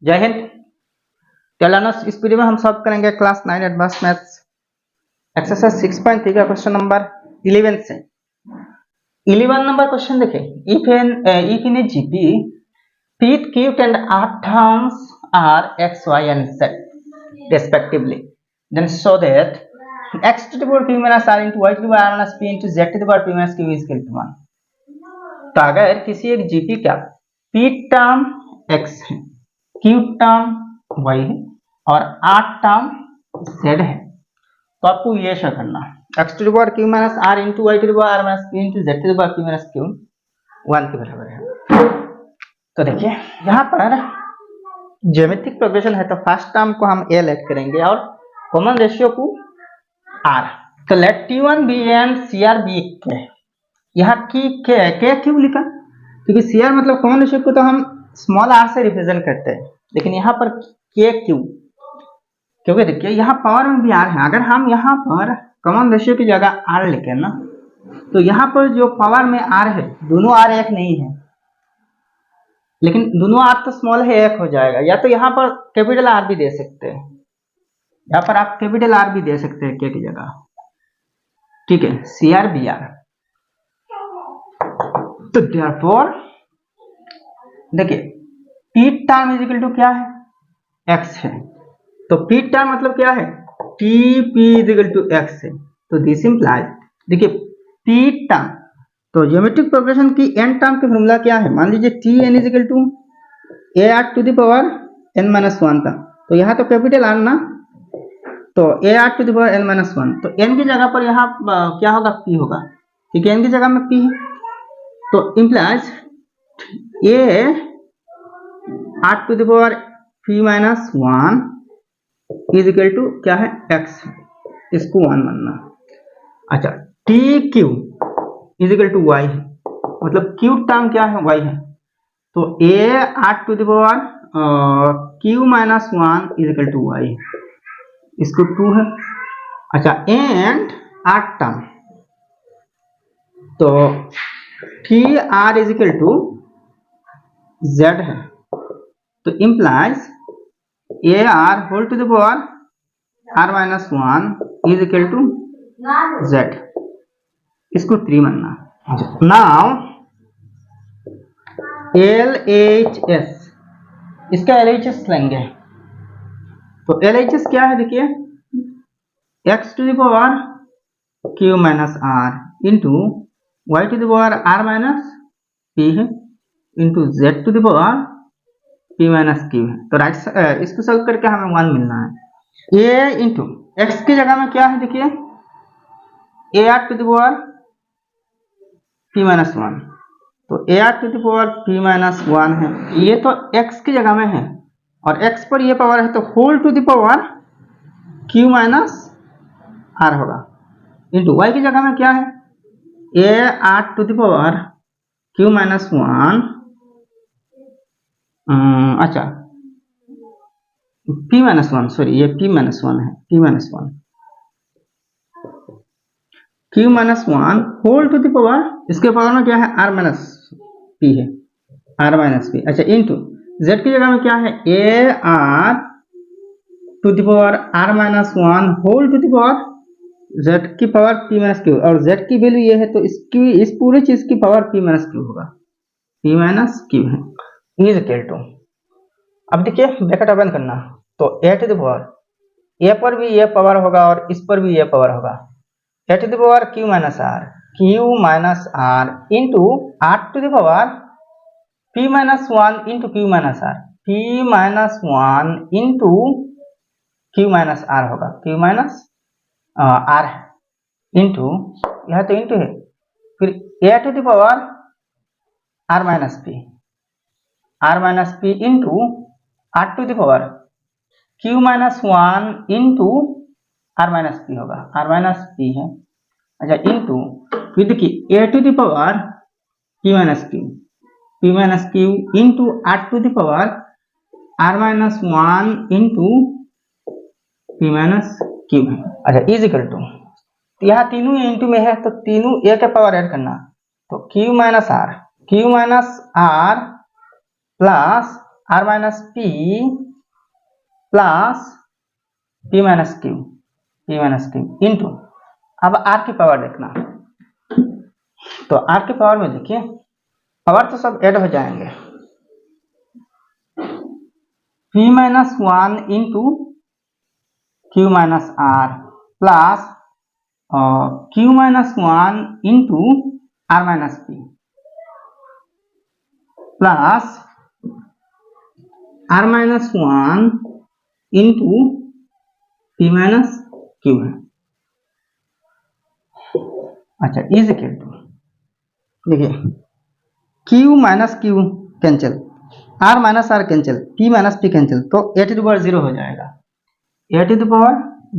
जय हिंद। चलो इस वीडियो में हम सॉल्व करेंगे क्लास 9 एडवांस मैथ्स एक्सरसाइज 6.3 का क्वेश्चन नंबर 11 से। 11 नंबर क्वेश्चन देखें, if in a GP teeth, cubed and r terms are x, y and z respectively, then show that x to the power p minus r into y to the power r minus p into z to the power p minus q is equal to 1। तो अगर किसी एक GP का p term x है, q term y है और r term z है, तो आपको ये शो करना x to the power q minus r into y to the power r minus p into z to the power p minus q 1 के बराबर है। तो देखिए यहाँ पर ज्योमेट्रिक प्रोग्रेशन है, तो फर्स्ट टर्म को हम a लेट करेंगे और कॉमन रेशियो को r। तो let t1 b and cr b के, यहाँ की के क्यों लिखा, क्योंकि cr मतलब कॉमन रेशियो को तो हम स्मॉल r से रिप्रेजेंट करते हैं, लेकिन यहाँ पर के क्यों, क्योंकि देखिए यहाँ पावर में भी r है। अगर हम यहाँ पर कॉमन रेशियो की जगह r लिखें ना, तो यहाँ पर जो पावर में r है, दोनों r एक नहीं है, लेकिन दोनों r तो स्मॉल है, एक हो जाएगा। या तो यहाँ पर कैपिटल R भी दे सकते हैं, यहाँ पर आप कैपिटल R भी दे सकते हैं के की जगह, ठीक है, CR BR। तो therefore देखिए p term is equal to क्या है, x है, तो p टर्म मतलब क्या है, tp is equal to x है। तो दिस इंप्लाइज, देखिए p टर्म, तो ज्योमेट्रिक प्रोग्रेशन की n टर्म का फॉर्मूला क्या है, मान लीजिए tn is equal to ar to the power n minus 1 था, तो यहाँ तो कैपिटल R ना, तो ar to the power n minus 1, तो n की जगह पर यहाँ क्या होगा, p होगा, ठीक है, n की जगह में p है, तो implies a r to the power p minus 1 is equal to क्या है, x, इसको 1 मानना। अच्छा, T Q is equal to y है, मतलब q टर्म क्या है, y है, तो a r to the power q minus 1 is equal to y, इसको 2 है। अच्छा, एंड r टर्म, तो T r is equal to z है, तो implies A R whole to the power r minus 1 is equal to z, इसको 3 मानना। Now LHS, इसका LHS लेंगे, तो LHS क्या है, देखिए x to the power q minus r into y to the power r minus p है into z to the power p minus q है। तो राइट इसको सॉल्व करके हमें 1 मिलना है। a इंटू x की जगह में क्या है, देखिए ar to the power p minus 1, तो ar to the power p minus 1 है, ये तो x की जगह में है और x पर ये पावर है, तो whole to the power q minus r होगा, इंटू y की जगह में क्या है, ar to the power q minus 1, अच्छा p माइनस 1, सॉरी ये p माइनस 1 है, p minus 1 q minus 1 whole to the power, इसके पावर में क्या है, r माइनस p है, r माइनस p। अच्छा, इंटू z की जगह में क्या है, a r to the power r minus 1 whole to the power z की पावर p माइनस q, और z की वैल्यू ये है, तो इसकी इस पूरी चीज की पावर p माइनस q होगा, p माइनस q है, इज इक्वल टू। अब देखिए ब्रैकेट ओपन करना, तो a to the power a पर भी ये पावर होगा और इस पर भी ये पावर होगा, a to the power q minus r into r to the power p minus 1 into q minus r, p minus 1 into q minus r होगा, q माइनस r है, इंटू यह तो इंटू है, फिर a to the power r minus p into r to the power q minus 1 into r minus p होगा, r minus p है। अच्छा, into फिर देखिए a to the power p minus q into r to the power r minus 1 into p minus q है। अच्छा, is equal to, यहाँ तीनों into में है, तो तीनों a का पावर ऐड करना, तो q minus r plus are minus P plus p minus Q into, अब आर की पावर देखना, तो आर की पावर में देखिए पावर तो सब ऐड हो जाएंगे, P minus 1 into Q minus are plus Q minus 1 into R minus P plus are minus 1 into P minus Q है। अच्छा इज इक्वल टू, देखिए Q minus Q cancel, R minus R cancel, P minus P cancel, तो A to the power 0 हो जाएगा, A to the power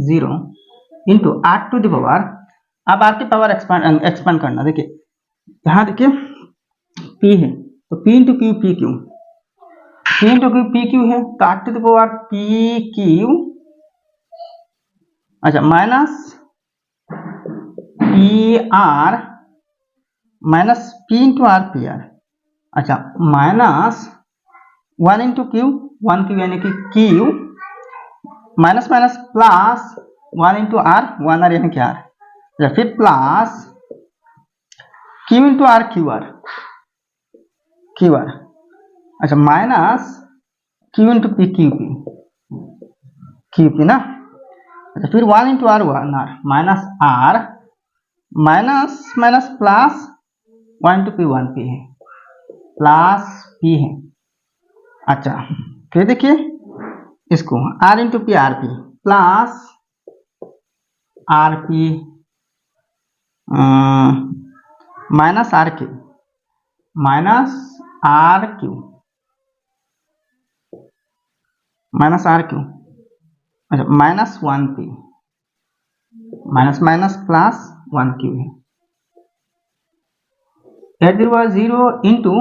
0 into are to the power, अब are की power expand करना, देखिए यहाँ देखिए पी है तो P into Q P Q, P into Q P Q है, तो R to the power P Q, अच्छा minus P R minus P into R P R, अच्छा माइनस 1 इंटू क्यू 1 क्यू यानी कि Q, minus minus plus 1 into R 1 R यानी कि R, या फिर plus Q into R Q R, अच्छा minus Q into P Q P ना, अच्छा फिर 1 into R 1 R minus R minus minus plus 1 into P 1 P है plus P है, अच्छा फिर देखिए इसको R into P R P plus are P minus are Q minus are Q अच्छा minus 1 P minus minus plus 1 Q है, at the power 0 into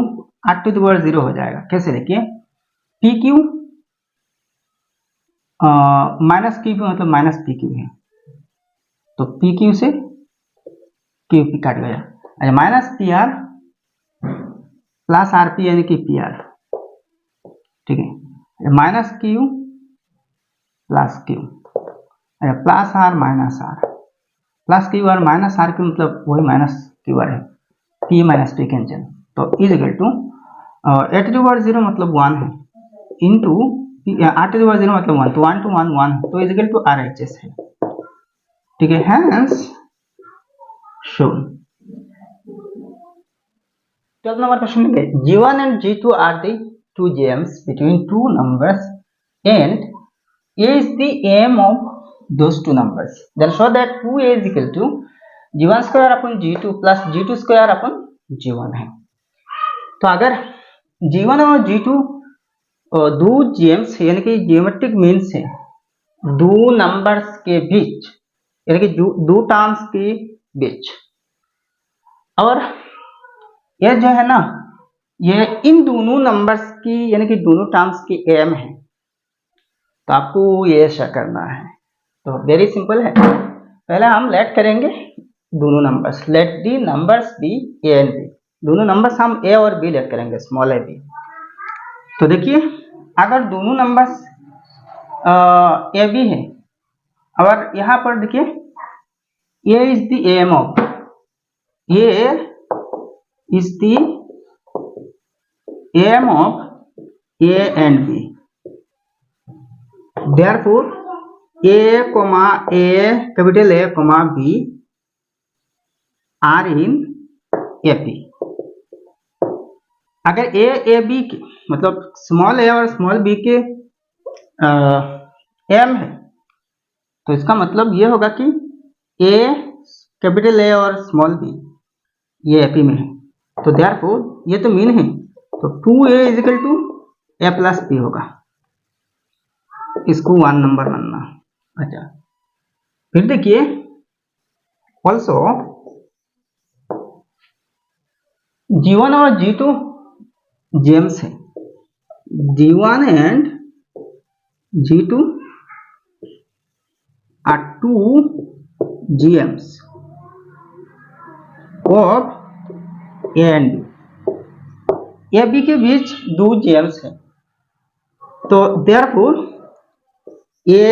are to the power 0 हो जाएगा, कैसे देखिए पी क्यू माइनस क्यू मतलब minus P Q है, तो p q से क्यू पी काट गया, अच्छा minus P r plus are p यानी कि पी आर, ठीक है माइनस क्यू प्लस क्यू, अच्छा plus are minus are plus q r minus are q मतलब वही माइनस क्यू आर है, पी माइनस पी कैंसिल, तो is equal to a to the power 0 मतलब 1 है into are to the power 0 मतलब 1, तो 1 to 1 1, तो is equal to R H S है, ठीक है, hence shown. 12th number question है, G1 and G2 are the two gems between two numbers and A is the aim of those two numbers. Then show that 2A is equal to G1 square upon G2 plus G2 square upon G1 है। तो अगर G1 और G2 दो James यानी कि geometric means है दो numbers के बीच यानी कि दो टर्म्स के बीच, और ये जो है ना ये इन दोनों नंबर्स की यानी कि दोनों टर्म्स की एम है, तो आपको ये ऐसा करना है, तो वेरी सिंपल है, पहले हम लेट करेंगे दोनों numbers, let the numbers b a and b, दोनों नंबर्स हम ए और बी लेट करेंगे स्मॉल ए बी, तो देखिए अगर दोनों नंबर्स ए बी है और यहाँ पर देखिए A is the M of, A is the M of A and B, therefore a comma a capital A comma B are in AP। अगर ए बी के मतलब स्मॉल ए और स्मॉल बी के एम है तो इसका मतलब ये होगा कि ए कैपिटल ए और स्मॉल बी ये एपी में है, तो therefore ये तो मीन है, तो 2A is equal to a plus b होगा, इसको 1 नंबर मानना। अच्छा फिर देखिए ऑल्सो G1 और G2 जेम्स है, G1 and G2 are two gems of A and B, ए बी के बीच दो जेम्स है, तो देयरफॉर ए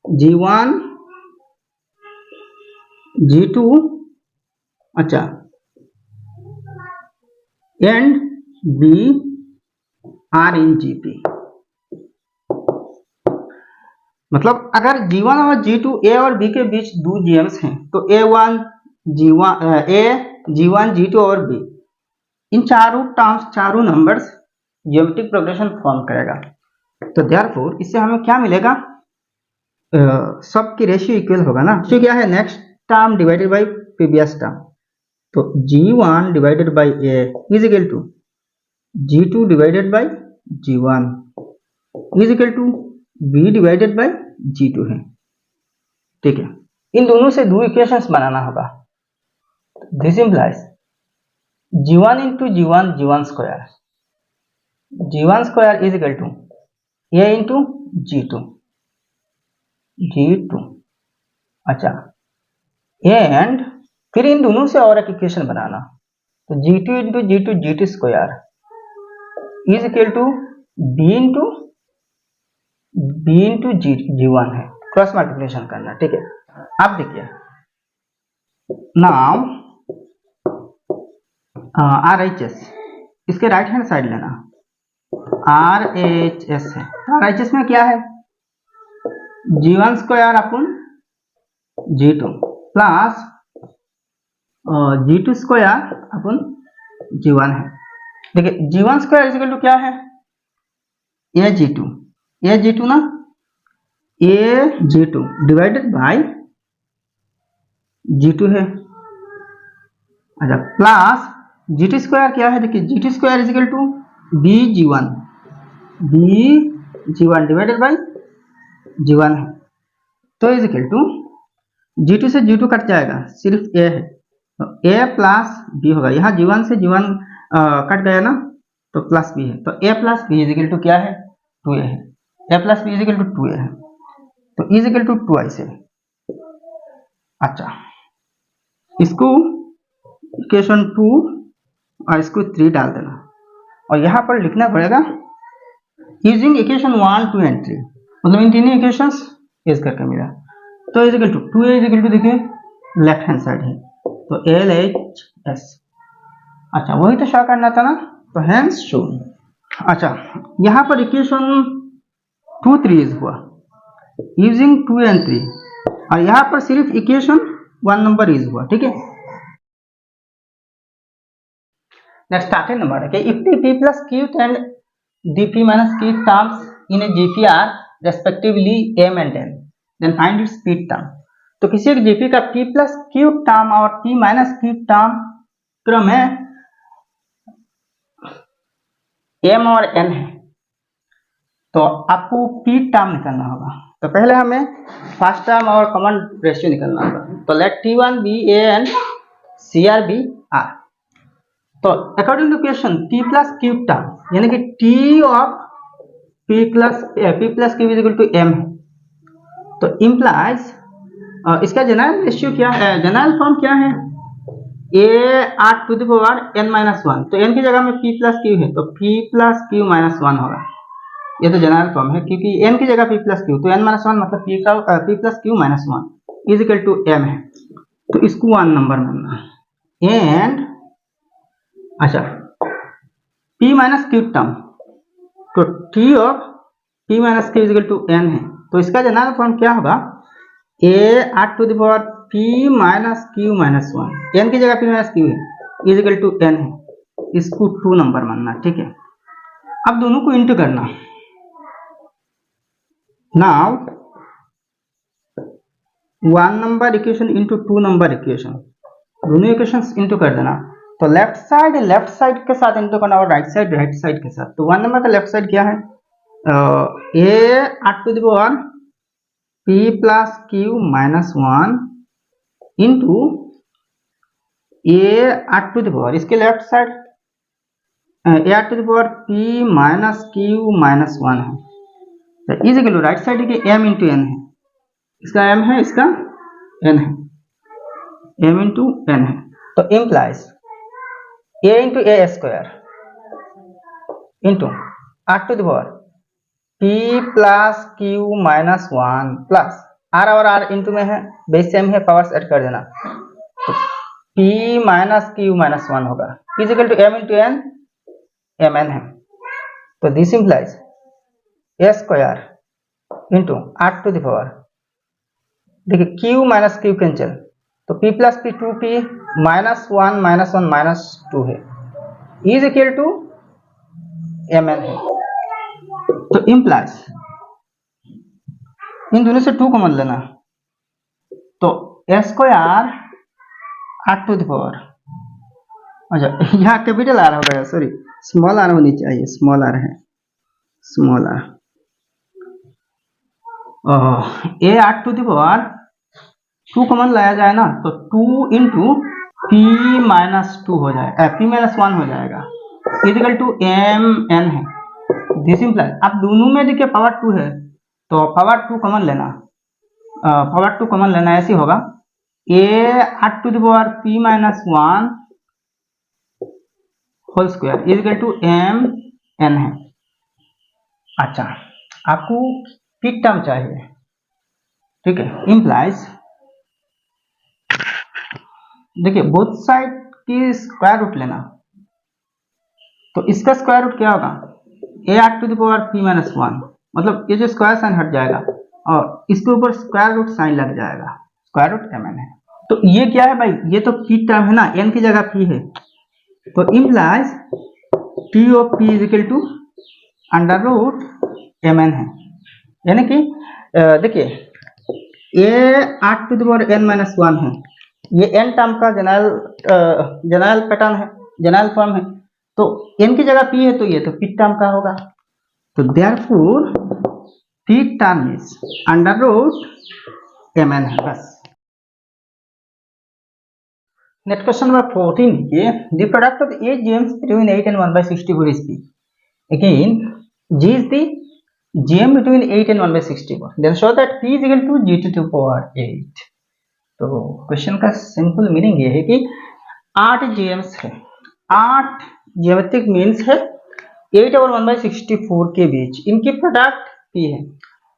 G1 G2 अच्छा and B are in GP। मतलब अगर G1 और G2 A और B के बीच दो GMs हैं तो A1 G1 G2 और B इन चारों टर्म्स चारों नंबर्स ज्योमेट्रिक प्रोग्रेशन फॉर्म करेगा। तो देयरफॉर इससे हमें क्या मिलेगा, सब की रेशियो इक्वल होगा ना। तो क्या है, next term divided by previous term. तो G1 divided by A is equal to G2 divided by G1 is equal to B divided by G2 है। ठीक है, इन दोनों से दो इक्वेशंस बनाना होगा। This implies G1 into G1 G1 square G1 square is equal to A into G2 G2। अच्छा, and फिर इन दोनों से और एक इक्वेशन बनाना। तो G2 into G2 G2 square is equal to B into G1 है, क्रॉस मल्टीप्लिकेशन करना। ठीक है, अब देखिए नाउ RHS इसके राइट हैंड साइड लेना, RHS है। RHS में क्या है, G1 square upon G2 plus G2 square upon G1 है। देखिए G1 स्क्वायर इक्वल टू क्या है, A G2 ना, A G2 divided by G2 है। अच्छा, प्लस G2 स्क्वायर क्या है, देखिए G2 square is equal to B G1 divided by G1 है। तो इज इक्वल टू G2 से G2 कट जाएगा, सिर्फ A है तो A प्लस B होगा। यहाँ G1 से G1 कट गया ना, तो प्लस B है। तो A plus B is equal to क्या है, 2A है। A plus B is equal to 2A है, तो इज इक्वल टू 2i से। अच्छा, इसको इक्वेशन 2 और इसको 3 डाल देना, और यहाँ पर लिखना पड़ेगा यूजिंग इक्वेशन 1, 2 एंड 3, मतलब इन तीनों इक्वेशंस यूज करके मिला। तो is equal to 2a is equal to देखिए लेफ्ट हैंड साइड है, तो LHS। अच्छा, वही तो शो करना था ना, तो हैंस शोन। अच्छा, यहाँ पर इक्वेशन 2, 3 इज हुआ यूजिंग 2 एंड 3, और यहाँ पर सिर्फ इक्वेशन 1 नंबर इज हुआ। ठीक है, नेक्स्ट स्टार्टिंग नंबर है कि if the p plus q and dp minus q terms in a gp are respectively m and n, then find its p term। तो किसी एक gp का p plus q टर्म और p minus q term क्रम है m और n है, तो आपको p टर्म निकालना होगा। तो पहले हमें फर्स्ट टर्म और कॉमन रेशियो निकालना होगा। तो let t1 be a and cr be r। तो according to question p plus q term यानी कि t of p plus q is equal to m है, तो इम्प्लाइज इसका जनरल रेशियो क्या है, जनरल फॉर्म क्या है, a r to the power n minus 1। तो n की जगह में p प्लस q है, तो p प्लस q माइनस 1 होगा। ये तो जनरल फॉर्म है, क्योंकि n की जगह p प्लस q, तो n माइनस 1 मतलब p plus q minus 1 is equal to m है। तो इसको 1 नंबर मानना एंड अच्छा p माइनस q टर्म, तो t of p minus q is equal to n है, तो इसका जनरल फॉर्म क्या होगा, a r to the power p minus q minus 1, n की जगह p माइनस q है इज इक्वल टू n है, इसको 2 नंबर मानना। ठीक है, अब दोनों को इंटू करना। Now 1 number equation into 2 number equation, दोनों इक्वेशंस इंटू कर देना। तो लेफ्ट साइड के साथ इंटू करना और राइट साइड के साथ। तो 1 नंबर का लेफ्ट साइड क्या है, a r to the power p plus q minus 1 into a r to the power, इसके left side a r to the power p minus q minus 1 है, तो is equal to right side के m into n है, इसका m है, इसका n है, m into n है। तो implies a into a square into r to the power p plus Q minus one plus R और आर इंटू में है, बेस सेम है, पावर्स ऐड कर देना, तो p minus Q minus one होगा equal to m into N, M N है, तो this implies A square into are to the power, देखिए q माइनस क्यू कैंसिल, तो p plus p 2p minus one minus two है, is equal to m N है, तो implies इन दोनों से 2 common लेना, तो A square R to the power, अच्छा यहाँ कैपिटल आर होगा, सॉरी स्मॉल आर होनी चाहिए, स्मॉल आर है, small R, A are to the power 2 common लाया जाए ना, तो 2 इंटू पी माइनस टू हो जाएगा, पी माइनस वन हो जाएगा, इजिकल टू एम एन है, दिस इम्प्लाइज, अब दोनों में देखिए पावर 2 है, तो पावर 2 कॉमन लेना, पावर 2 कॉमन लेना, ऐसे होगा a are to the power p minus one whole square is equal to m N है। अच्छा आपको पीक टर्म चाहिए, ठीक है, इम्प्लाइज देखिए बोथ साइड की स्क्वायर रूट लेना, तो इसका स्क्वायर रूट क्या होगा, a are to the power p minus one, मतलब ये जो स्क्वायर साइन हट जाएगा और इसके ऊपर स्क्वायर रूट साइन लग जाएगा, स्क्वायर रूट एम एन है, तो ये क्या है भाई, ये तो पी टर्म है ना, एन की जगह पी है, तो implies t of p is equal to under root m N है, यानी कि देखिए a are to the power n minus one है, ये एन टर्म का जनरल पैटर्न है, जनरल फॉर्म है, तो एन की जगह पी है, तो ये तो पी टर्म का होगा, तो therefore p term is under root m N है, बस। नेक्स्ट क्वेश्चन नंबर 14 देखिए, the product of 8 gems between 8 and 1/64 is p, again g is the gem between 8 and 1/64, then show that p is equal to g to the power 8। तो question का simple meaning ये है कि 8 gems है, 8 geometric means है 8 और 1/64 के बीच, इनकी प्रोडक्ट p है,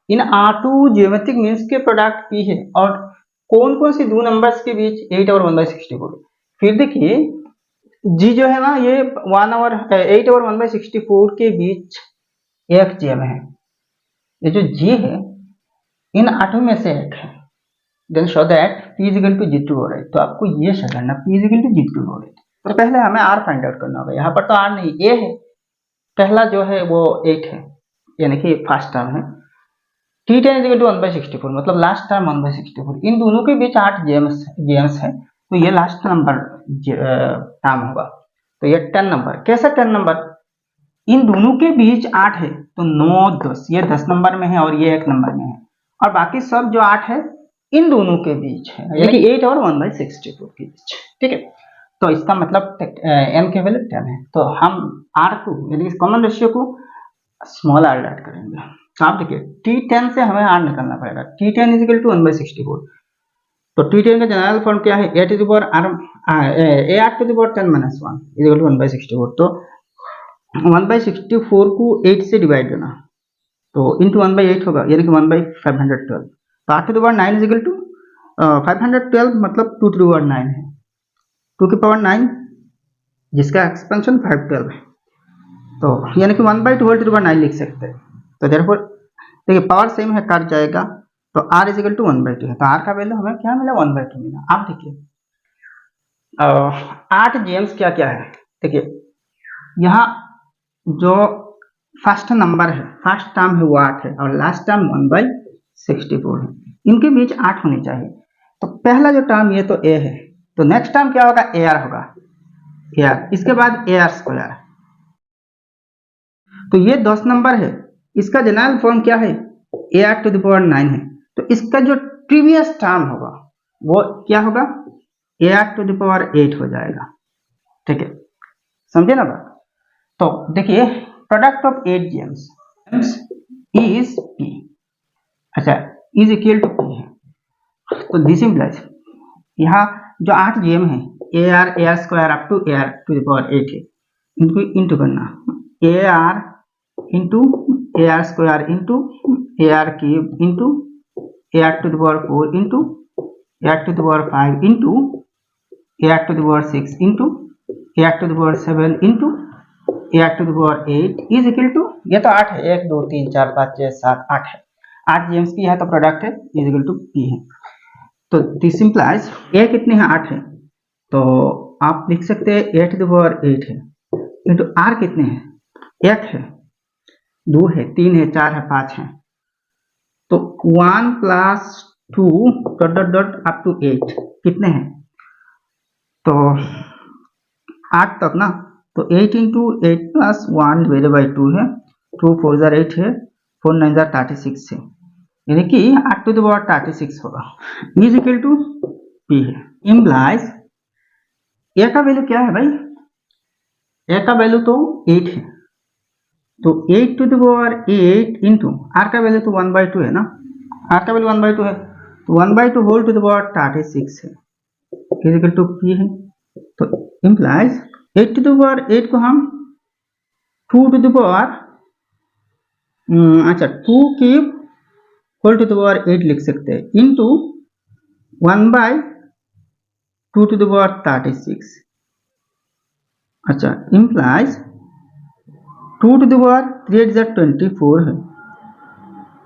इन 8 ज्योमेट्रिक मीन्स के प्रोडक्ट p है, और कौन कौन सी दो नंबर्स के बीच 8 और 1/64, फिर देखिए g जो है ना, ये 1 और 8 और 1/64 के बीच एक जेम है, ये जो g है इन 8 में से एक है, then show that p is equal to g two हो रहा है, तो आपको ये शो करना p is equal to g two हो रहा है, तो पहले हमें r फाइंड आउट करना होगा, यहाँ पर तो r नहीं a है, पहला जो है वो 8 है, यानी कि फर्स्ट टर्म है, T10 इज इक्वल टू 1/64, मतलब लास्ट टर्म 1/64, इन दोनों के बीच 8 जेम्स है, तो ये लास्ट नंबर टर्म होगा, तो ये 10 नंबर, कैसा 10 नंबर, इन दोनों के बीच 8 है, तो 9 10, ये 10 नंबर में है और ये 1 नंबर में है, और बाकी सब जो 8 है इन दोनों के बीच है, यानी कि 8 और 1/64 के बीच, ठीक है, तो इसका मतलब n के वैल्यू 10 है, तो हम r को यानी कि कॉमन रेशियो को स्मॉल r ऐड करेंगे, तो आप देखिए T10 से हमें r निकालना पड़ेगा, T10 इज इक्वल टू 1/64, तो T10 का जनरल फॉर्म क्या है, a to the power r to the power 10 minus 1 is equal to 1/64, तो 1/64 को 8 से डिवाइड करना, तो इंटू 1/8 होगा, यानी कि 1/512, तो r to the power 9 is equal to 512, मतलब 2 टू द पावर 9 है, 2 की पावर 9 जिसका एक्सपेंशन 512 है, तो यानी कि 1/2 होल टू द पावर 9 लिख सकते हैं, तो देयरफॉर देखिए पावर सेम है, काट जाएगा, तो r इज इक्वल टू 1/2 है, तो r का वैल्यू हमें क्या मिला, 1/2 मिला। आप देखिए 8 जेम्स क्या क्या है, देखिए यहाँ जो फर्स्ट नंबर है, फर्स्ट टर्म है वो 8 है, और लास्ट टर्म 1/64 है, इनके बीच 8 होनी चाहिए, तो पहला जो टर्म ये तो a है, तो नेक्स्ट टर्म क्या होगा, ar होगा, ar, इसके बाद ar स्क्वायर, तो ये 10 नंबर है, इसका जनरल फॉर्म क्या है, ar टू द पावर 9 है, तो इसका जो प्रीवियस टर्म होगा वो क्या होगा, ar टू द पावर 8 हो जाएगा, ठीक है, समझे ना बात। तो देखिए product of 8 James is p, अच्छा इज इक्वल टू p है, तो दिस इम्प्लाइज यहाँ जो 8 जेम है ar square up to ar to the power 8 है, इनको इंटू करना, ar into a are square into a are cube into a are to the power 4 into a are to the power 5 into a are to the power 6 into a are to the power 7 into a are to the power 8 is equal to, ये तो 8 है, 1 2 3 4 5 6 7 8 है, 8 James की है तो product है, is equal to p है। तो दिस इंप्लाइज ए कितने हैं, 8 है, तो आप लिख सकते हैं ए टू द पावर 8 है इंटू आर कितने हैं, 1 है, 2 है, 3 है, 4 है, 5 है, तो 1 plus 2 dot dot dot up to 8 कितने हैं, तो 8 तक ना, तो 8 इंटू 8 प्लस 1 डिवाइडेड बाई 2 है, 2 4 जार 8 है, 4 9 जार 36 है, यानी कि 8 टू द पावर 36 होगा, इज इक्वल टू पी है। इम्प्लाइज ए का वैल्यू क्या है भाई, ए का वैल्यू तो 8 है, तो 8 to the power 8 into r का वैल्यू तो 1/2 है ना, आर का वैल्यू 1/2 है, तो 1/2 होल टू द पावर 36 है, इज इक्वल टू पी है। तो इम्प्लाइज 8 टू द पावर 8 को हम 2 टू द पावर अच्छा 2 cube whole to the power 8 लिख सकते हैं, इंटू 1/2 टू द पावर 36, अच्छा इम्प्लाइज 2 टू द पावर 3 8 जार 24 है,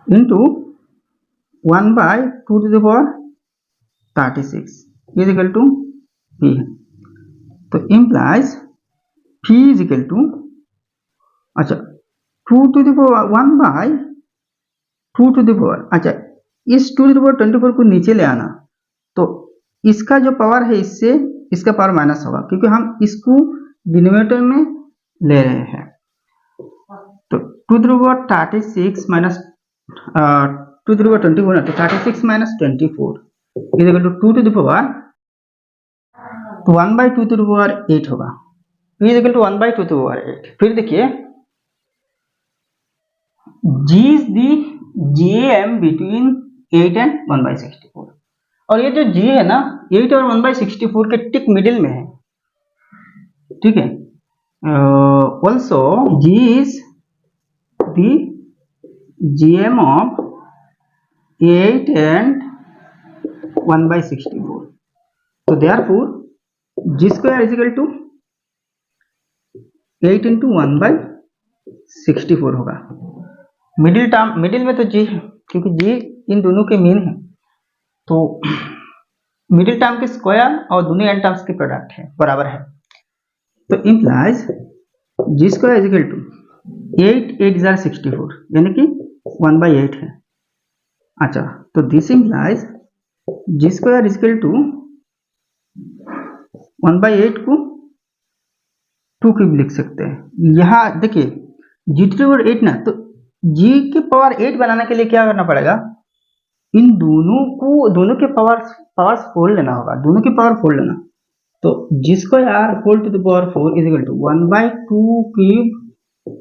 into 1/2 to the power 36 is equal to p है। तो implies p is equal to, अच्छा 2 to the power 1/2 to the power, अच्छा इस 2 टू द पावर 24 को नीचे ले आना, तो इसका जो पावर है इससे इसका पावर माइनस होगा, क्योंकि हम इसको डिनोमिनेटर में ले रहे हैं, तो 2 to the power 36 minus 2 to the power 24 ना, तो 36 minus 24 is equal to 2 to the power, तो 1/2 टू द पावर 8 होगा, is equal to 1/2 to the power 8। फिर देखिए G is the GAM between 8 and 1/64, और ये जो G है ना 8 और 1/64 के टिक मिडिल में है, ठीक है। Also G is the GM of 8 and 1/64, तो therefore G square is equal to 8 into 1/64 होगा। मिडिल टर्म, मिडिल में तो जी है क्योंकि जी इन दोनों के मीन है, तो मिडिल टर्म के स्क्वायर और दोनों एंड टर्म्स के प्रोडक्ट है, बराबर है, तो implies g square is equal to 8 8 जार 64 यानी कि 1/8 है, अच्छा तो this implies g square is equal to 1/8 को 2 क्यूब लिख सकते हैं। यहाँ देखिए जी टू पावर 8 ना, तो जी के पावर 8 बनाने के लिए क्या करना पड़ेगा, इन दोनों के पावर्स फोल्ड लेना होगा, दोनों के पावर फोल्ड लेना, तो G square whole to the power 4 is equal to 1/2 cube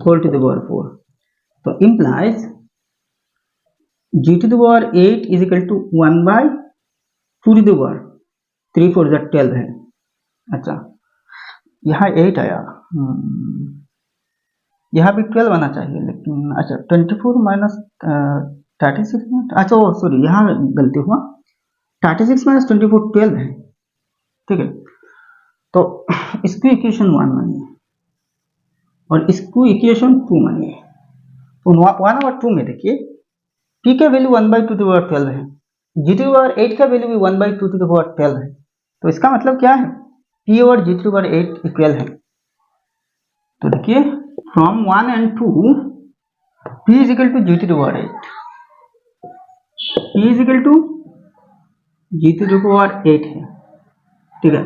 whole to the power 4, तो implies G to the power 8 is equal to 1/2 to the power 3 4 जार 12 है, अच्छा यहाँ 8 आया, यहाँ भी 12 आना चाहिए, लेकिन अच्छा 24 माइनस 36, अच्छा ओ सॉरी यहाँ गलती हुआ, 36 माइनस 24 12 है, ठीक है। तो इसको इक्वेशन 1 मानिए और इसको इक्वेशन 2 मानिए, तो 1 और 2 में देखिए p का वैल्यू 1/2 टू द पावर 12 है, g टू द पावर 8 का वैल्यू भी 1/2 टू द पावर 12 है, तो इसका मतलब क्या है, p और g टू द पावर 8 इक्वल है, तो देखिए from 1 and 2 p is equal to g to the power 8, p is equal to g to the power 8 है, ठीक है,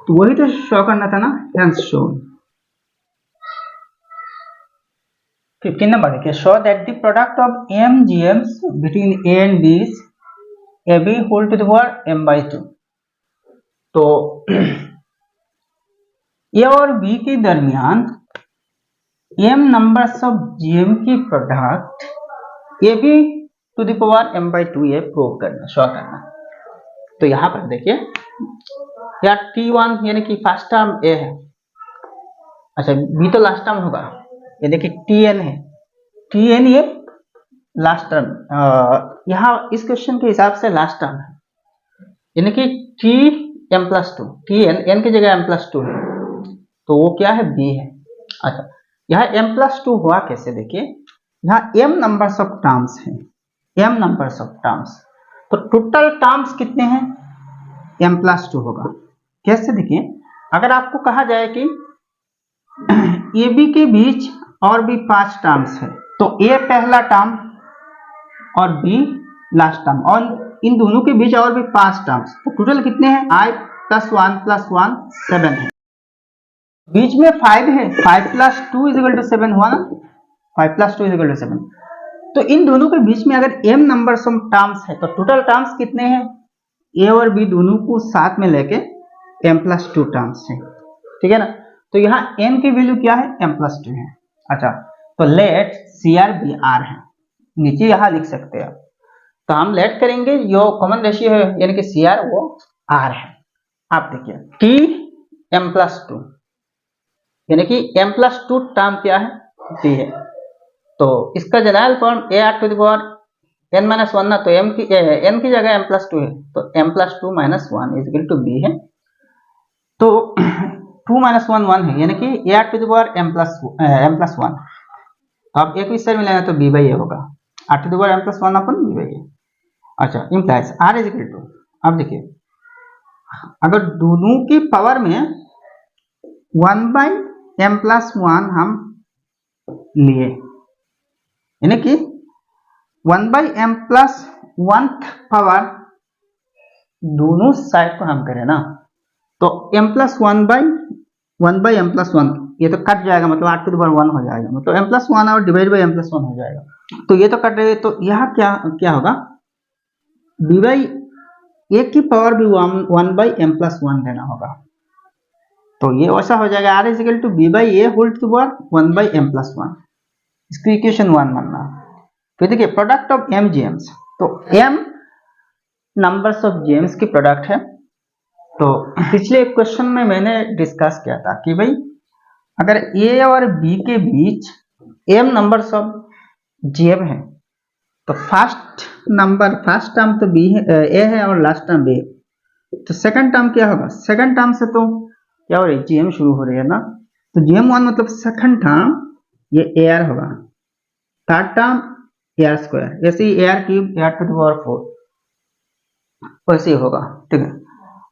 तो वही तो शो करना था ना, hence shown। 15 नंबर देखिए, show that the product of m GMs between a and b is ab whole to the power m/2, तो a और b के दरमियान m नंबर्स ऑफ GM की product ab to the power m/2 ये prove करना, show करना। तो यहाँ पर देखिए यार T1 यानी कि फर्स्ट टर्म a है, अच्छा b तो लास्ट टर्म होगा, यानी कि Tn है, टी एन ये लास्ट टर्म, यहाँ इस क्वेश्चन के हिसाब से लास्ट टर्म है, यानी कि t m plus two, t n n की जगह एम प्लस टू है, तो वो क्या है, बी है। अच्छा, यहाँ एम प्लस टू हुआ कैसे, देखिए यहाँ एम नंबर्स ऑफ टर्म्स है, एम नंबर्स ऑफ टर्म्स, तो टोटल टर्म्स कितने हैं, एम प्लस टू होगा। कैसे, देखिए अगर आपको कहा जाए कि ए बी के बीच और भी 5 टर्म्स है, तो ए पहला टर्म और बी लास्ट टर्म, और इन दोनों के बीच और भी 5 टर्म्स, तो टोटल कितने हैं, आई प्लस 1 प्लस 1 7 है, बीच में 5 है, 5 प्लस 2 इज इक्वल टू 7 हुआ ना, 5 प्लस 2 इज इक्वल टू 7, तो इन दोनों के बीच में अगर m नंबर ऑफ टर्म्स है तो टोटल टर्म्स कितने हैं, a और b दोनों को साथ में लेके m प्लस 2 टर्म्स है, ठीक है ना। तो यहाँ n की वैल्यू क्या है, m प्लस 2 है। अच्छा, तो let c r be r है, नीचे यहाँ लिख सकते हैं, तो हम लेट करेंगे जो कॉमन रेशियो है यानी कि सी आर वो r है। आप देखिए t m प्लस 2 यानी कि m प्लस 2 टर्म क्या है, b है, तो इसका general form a are to the power n minus one ना, तो एन की जगह एम प्लस टू है, तो m plus two minus one is equal to b है, तो 2 माइनस 1 1 है, यानी कि a are to the power M plus one, तो आप एक विस्तार में लेना तो बी बाई ए होगा, R to the power M plus one upon B by A. अच्छा, implies R is equal to, अब देखिए अगर दोनों की पावर में 1 बाई एम प्लस वन हम लिए, यानी कि 1 बाई एम प्लस 1 पावर दोनों साइड को हम करें ना, तो m plus 1 by m plus one, ये तो कट जाएगा, मतलब आर टू द पावर 1 हो जाएगा, मतलब m प्लस 1 और डिवाइड बाई एम प्लस 1 हो जाएगा, तो ये तो कट रहे, तो यहाँ क्या होगा, b बाई ए की पावर भी 1 बाई एम प्लस 1 देना होगा, तो ये वैसा हो जाएगा, r is equal to b by a whole to the power 1 by m plus 1, इसको इक्वेशन 1 मानना। फिर देखिए प्रोडक्ट ऑफ m जेम्स, तो m नंबर्स ऑफ जेम्स की प्रोडक्ट है, तो पिछले क्वेश्चन में मैंने डिस्कस किया था कि भाई अगर a और b के बीच m नंबर्स ऑफ जेम है, तो फर्स्ट टर्म तो b है, a है, और लास्ट टर्म b है, तो सेकंड टर्म क्या होगा, सेकंड टर्म से तो क्या हो रही है, जेम शुरू हो रही है ना, तो जेम वन मतलब सेकंड टर्म ये ए आर होगा, third term A R square, ऐसे ही A are cube, A are to the power 4 वैसे ही होगा, ठीक है।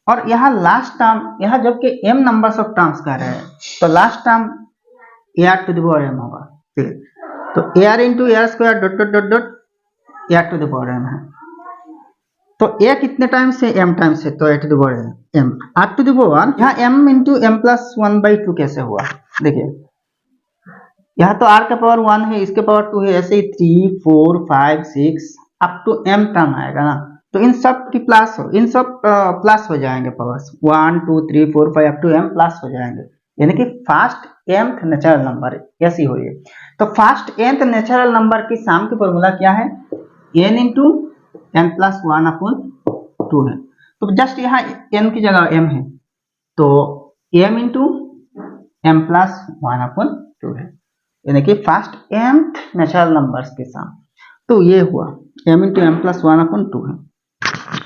और यहाँ लास्ट टर्म, यहाँ जबकि m नंबर्स ऑफ टर्म्स कह रहे हैं, तो last term A R to the power m होगा, ठीक है, तो a r into a are square dot dot dot dot a are to the power m है, तो a कितने टाइम्स है, m टाइम्स है, तो A to the power m, R to the power, यहाँ m into M plus 1 by 2 कैसे हुआ, देखिए यहाँ तो r का पावर 1 है, इसके पावर 2 है, ऐसे ही 3 4 5 6 अप टू m टर्म आएगा ना, तो इन सब की प्लस हो जाएंगे powers, 1 2 3 4 5 up to m plus हो जाएंगे, यानी कि फर्स्ट nth नेचुरल नंबर ऐसी हुई है। तो फर्स्ट nth नेचुरल नंबर की सम की फॉर्मूला क्या है, n into n plus 1 upon 2 है, तो जस्ट यहाँ n की जगह m है, तो m into M plus 1 upon 2 है, यानी कि फर्स्ट mth नेचुरल नंबर्स के साथ, तो ये हुआ m into M plus 1 upon 2 है।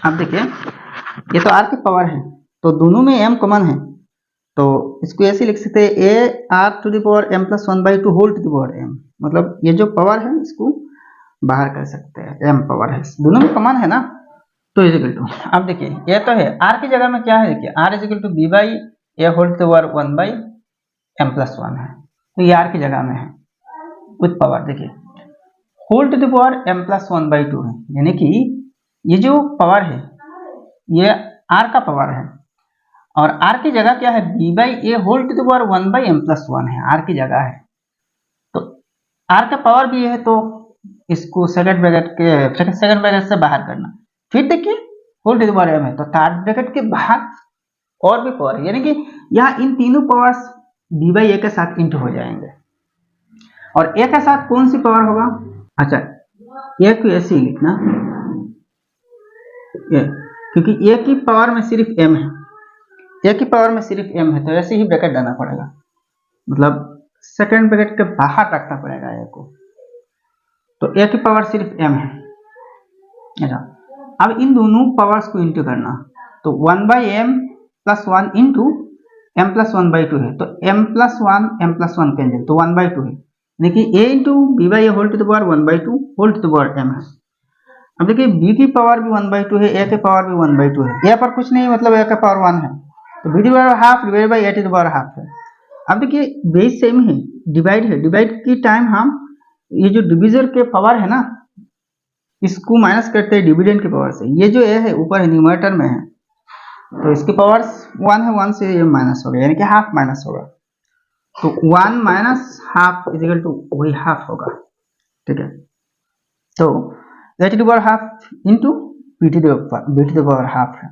अब देखिए ये तो r की पावर है, तो दोनों में m कॉमन है, तो इसको ऐसे लिख सकते हैं a r to the power m plus 1 by 2 whole to the power m, मतलब ये जो पावर है इसको बाहर कर सकते हैं, m पावर है, दोनों में कॉमन है ना, तो इज इक्वल टू, अब देखिए ये तो है, r की जगह में क्या है, देखिए r is equal to b by a whole to the power 1 by m plus 1 है, तो ये r की जगह में है विथ पावर, देखिए whole to the power m plus 1 by 2 है, यानी कि ये जो पावर है ये r का पावर है, और r की जगह क्या है, b by a whole to the power 1 by m plus 1 है, r की जगह है, तो r का पावर भी है, तो इसको सेकंड ब्रैकेट से बाहर करना, फिर देखिए whole to the power m है, तो थर्ड ब्रैकेट के बाहर और भी पावर है, यानी कि यहाँ इन तीनों पावर्स b बाई ए के साथ इंटू हो जाएंगे, और ए के साथ कौन सी पावर होगा, अच्छा ए को ऐसे ही लिखना, क्योंकि ए की पावर में सिर्फ m है, ए की पावर में सिर्फ m है, तो ऐसे ही ब्रैकेट डालना पड़ेगा, मतलब सेकंड ब्रैकेट के बाहर रखना पड़ेगा ए को, तो a की पावर सिर्फ m है। अच्छा, अब इन दोनों पावर्स को इंटू करना, तो 1/m plus 1 into m plus 1/2 है, तो m प्लस 1 कैंसिल, तो 1/2 है, यानी कि a into b by whole to the power 1/2 whole to the power m है। अब देखिए b की पावर भी 1/2 है, a की पावर भी 1/2 है, a पर कुछ नहीं मतलब a का पावर 1 है, तो b to power half divide by a to the power half है। अब देखिए बेस सेम है, डिवाइड है, डिवाइड की टाइम हम ये जो डिविजर के पावर है ना, इसको माइनस करते हैं डिविडेंड के पावर से। ये जो a है ऊपर है न्यूमरेटर में है, तो इसके पावर 1 है, 1 से ये माइनस हो गया, यानी कि हाफ माइनस होगा, तो 1 minus half is equal to वही हाफ होगा। ठीक है, तो a to the power half into b to the power half है,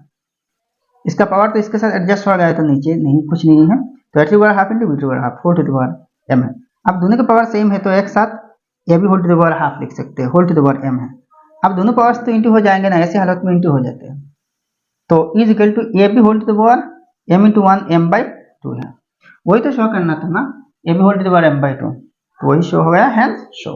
इसका पावर तो इसके साथ एडजस्ट हो गया, तो नीचे नहीं कुछ नहीं है, तो a to the power half into b to the power half whole to the power m है। अब दोनों के पावर सेम है, तो एक साथ a भी whole to the power half लिख सकते हैं, whole to the power m है। अब दोनों पावर्स तो इंटू हो जाएंगे ना, ऐसे हालत में इंटू हो जाते हैं, तो इज इक्वल टू a भी whole to the power m into 1 m/2 है। वही तो शो करना था ना, a भी whole to the power m/2, तो वही शो हो गया, हैंस शो।